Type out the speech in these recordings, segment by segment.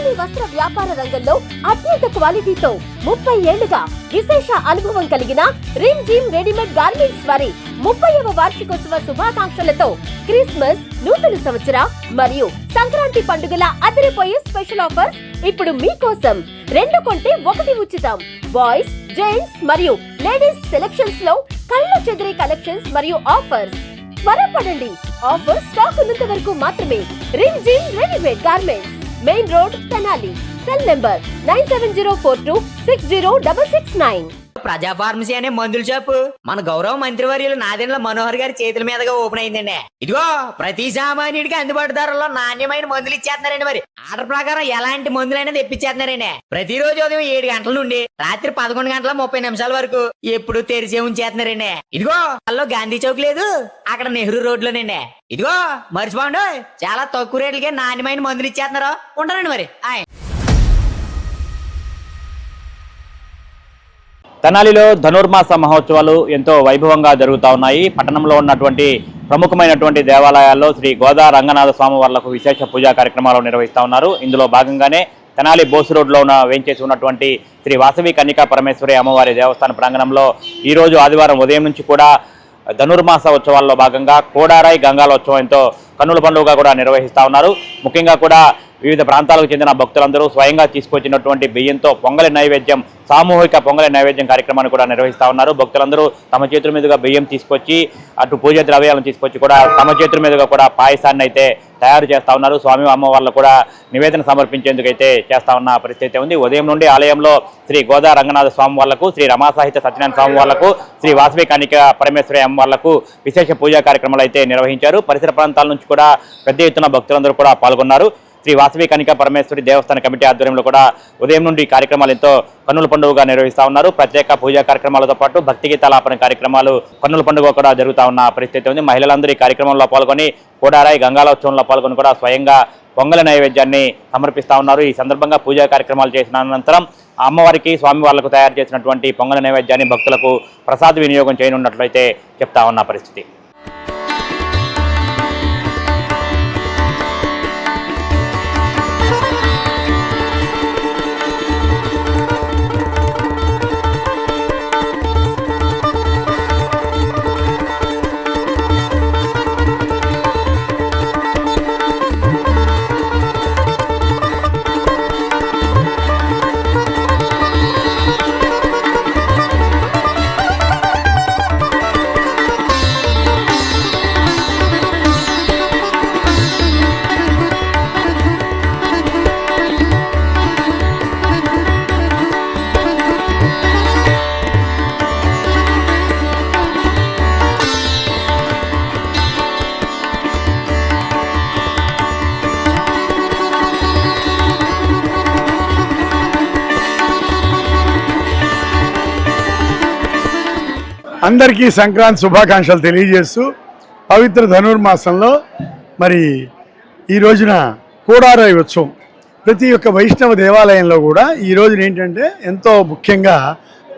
Family వస్త్ర వ్యాపార రంగంలో అత్యంత క్వాలిటీతో 30 ఏళ్లుగా విశేష అనుభవం కలిగిన రిమ్ జిమ్ రెడీమేడ్ గార్మెంట్స్ వారి 30వ వార్షికోత్సవ శుభాకాంక్షలతో క్రిస్మస్, నూతన సంవత్సర మరియు సంక్రాంతి పండుగల అదిరిపోయే స్పెషల్ ఆఫర్స్ ఇప్పుడు మీకోసం. 2 కొంటే 1 ఉచితం. బాయ్స్, జెంట్స్ మరియు లేడీస్ సెలక్షన్స్ లో కళ్ళు చెదిరే కలెక్షన్స్ మరియు ఆఫర్స్. త్వరపడండి, ఆఫర్ స్టాక్ ఉన్నంత వరకు మాత్రమే. Rim gym readymade garments, main road, Tenali. Cell number 9704260669. ప్రజా ఫార్మసీ అనే మందుల షాపు మన గౌరవ మంత్రివర్యులు నాదెండ్ల మనోహర్ గారి చేతుల మీదుగా ఓపెన్ అయిందండి. ఇదిగో ప్రతి సామాన్యుడికి అందుబాటు ధరలో నాణ్యమైన మందులు ఇచ్చేస్తున్నారండి. మరి ఆర్డర్ ప్రకారం ఎలాంటి మందులైనా తెప్పించేస్తున్నారండి. ప్రతిరోజు ఉదయం 7 గంటల నుండి రాత్రి 11:30 వరకు ఎప్పుడు తెరిచే ఉంచేస్తున్నారండి. ఇదిగో అల్లో గాంధీ చౌక్ లేదు, అక్కడ నెహ్రూ రోడ్ లోనండి. ఇదిగో మర్చిపోండి, చాలా తక్కువ రేట్లకే నాణ్యమైన మందులు ఇచ్చేస్తున్నారు. ఉంటారండి మరి. తెనాలిలో ధనుర్మాస మహోత్సవాలు ఎంతో వైభవంగా జరుగుతూ ఉన్నాయి. పట్టణంలో ఉన్నటువంటి ప్రముఖమైనటువంటి దేవాలయాల్లో శ్రీ గోదా రంగనాథ స్వామి వార్లకు విశేష పూజా కార్యక్రమాలు నిర్వహిస్తూ ఉన్నారు. ఇందులో భాగంగానే తెనాలి బోసు రోడ్లో వేంచేసి ఉన్నటువంటి శ్రీ వాసవి కన్నికా పరమేశ్వరి అమ్మవారి దేవస్థాన ప్రాంగణంలో ఈరోజు ఆదివారం ఉదయం నుంచి కూడా ధనుర్మాస ఉత్సవాల్లో భాగంగా కోడారాయి గంగాలోత్సవంతో కన్నుల పండుగగా కూడా నిర్వహిస్తూ ఉన్నారు. ముఖ్యంగా కూడా వివిధ ప్రాంతాలకు చెందిన భక్తులందరూ స్వయంగా తీసుకొచ్చినటువంటి బియ్యంతో పొంగలి నైవేద్యం, సామూహిక పొంగలి నైవేద్యం కార్యక్రమాన్ని కూడా నిర్వహిస్తూ ఉన్నారు. భక్తులందరూ తమ చేతుల మీదుగా బియ్యం తీసుకొచ్చి, అటు పూజ ద్రవ్యాలను తీసుకొచ్చి కూడా తమ చేతుల మీదుగా కూడా పాయసాన్ని అయితే తయారు చేస్తూ ఉన్నారు. స్వామి అమ్మవార్లు కూడా నివేదన సమర్పించేందుకు అయితే చేస్తూ ఉన్న పరిస్థితి ఉంది. ఉదయం నుండి ఆలయంలో శ్రీ గోదా రంగనాథ స్వామి వార్లకు, శ్రీ రమాసాహిత సత్యనారాయణ స్వామి వార్లకు, శ్రీ వాసవి కన్నికా పరమేశ్వరి అమ్మవార్లకు విశేష పూజా కార్యక్రమాలు అయితే నిర్వహించారు. పరిసర ప్రాంతాల నుంచి కూడా పెద్ద ఎత్తున భక్తులందరూ కూడా పాల్గొన్నారు. శ్రీ వాసవి కన్నికా పరమేశ్వరి దేవస్థాన కమిటీ ఆధ్వర్యంలో కూడా ఉదయం నుండి కార్యక్రమాలు ఎంతో కన్నుల పండుగగా నిర్వహిస్తూ ఉన్నారు. ప్రత్యేక పూజా కార్యక్రమాలతో పాటు భక్తి గీతాలాపన కార్యక్రమాలు కన్నుల పండుగ కూడా జరుగుతూ ఉన్న పరిస్థితి ఉంది. మహిళలందరూ ఈ కార్యక్రమంలో పాల్గొని కోడారాయి గంగాలోత్సవంలో పాల్గొని కూడా స్వయంగా పొంగలి నైవేద్యాన్ని సమర్పిస్తూ ఉన్నారు. ఈ సందర్భంగా పూజా కార్యక్రమాలు చేసిన అనంతరం అమ్మవారికి, స్వామి వార్లకు తయారు చేసినటువంటి పొంగలి నైవేద్యాన్ని భక్తులకు ప్రసాద వినియోగం చేయనున్నట్లయితే చెప్తా ఉన్న పరిస్థితి. అందరికీ సంక్రాంతి శుభాకాంక్షలు తెలియజేస్తూ పవిత్ర ధనుర్మాసంలో మరి ఈ రోజున కోడారాయి ఉత్సవం ప్రతి ఒక్క వైష్ణవ దేవాలయంలో కూడా ఈ రోజున ఏంటంటే ఎంతో ముఖ్యంగా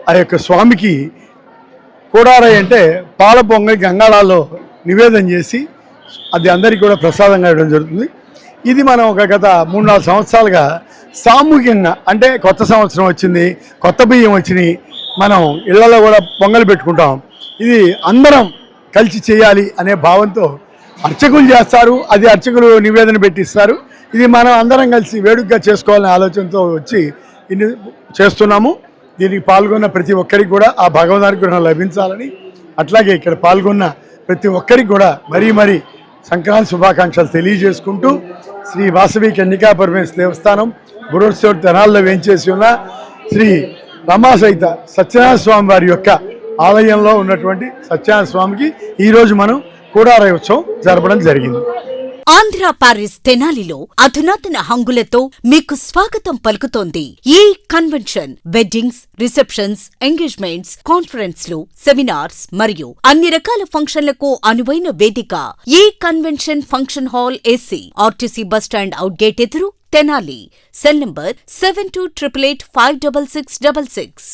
ఆ యొక్క స్వామికి కోడారాయి అంటే పాల పొంగలి గంగాళాల్లో నివేదన చేసి అది అందరికీ కూడా ప్రసాదంగా ఇవ్వడం జరుగుతుంది. ఇది మనం ఒక గత 3-4 సంవత్సరాలుగా సామూహికంగా, అంటే కొత్త సంవత్సరం వచ్చింది, కొత్త బియ్యం వచ్చినాయి, మనం ఇళ్లలో కూడా పొంగలు పెట్టుకుంటాం. ఇది అందరం కలిసి చేయాలి అనే భావంతో అర్చకులు చేస్తారు, అది అర్చకులు నివేదన పెట్టిస్తారు. ఇది మనం అందరం కలిసి వేడుకగా చేసుకోవాలనే ఆలోచనతో వచ్చి ఇన్ని చేస్తున్నాము. దీనికి పాల్గొన్న ప్రతి ఒక్కరికి కూడా ఆ భగవద్ అనుగ్రహం లభించాలని, అట్లాగే ఇక్కడ పాల్గొన్న ప్రతి ఒక్కరికి కూడా మరీ సంక్రాంతి శుభాకాంక్షలు తెలియజేసుకుంటూ శ్రీ వాసవి కన్నికా పరమేశ్వరి దేవస్థానం బుడోర్సోడ్ తెనాల్లో వేంచేసి ఉన్న శ్రీ రమాసహిత సత్యనారాయణ స్వామి వారి యొక్క ఆలయంలో ఉన్నటువంటి సత్యనారాయణ స్వామికి ఈరోజు మనం కోడారాయి ఉత్సవం జరపడం జరిగింది. ఆంధ్ర పారిస్ తెనాలిలో అధునాతన హంగులతో మీకు స్వాగతం పలుకుతోంది. ఈ కన్వెన్షన్ వెడ్డింగ్స్, రిసెప్షన్స్, ఎంగేజ్మెంట్స్, కాన్ఫరెన్స్లు, సెమినార్స్ మరియు అన్ని రకాల ఫంక్షన్లకు అనువైన వేదిక. ఈ convention function hall AC, RTC bus stand out gate ఎదురు, తెనాలి. Cell number 7288856666.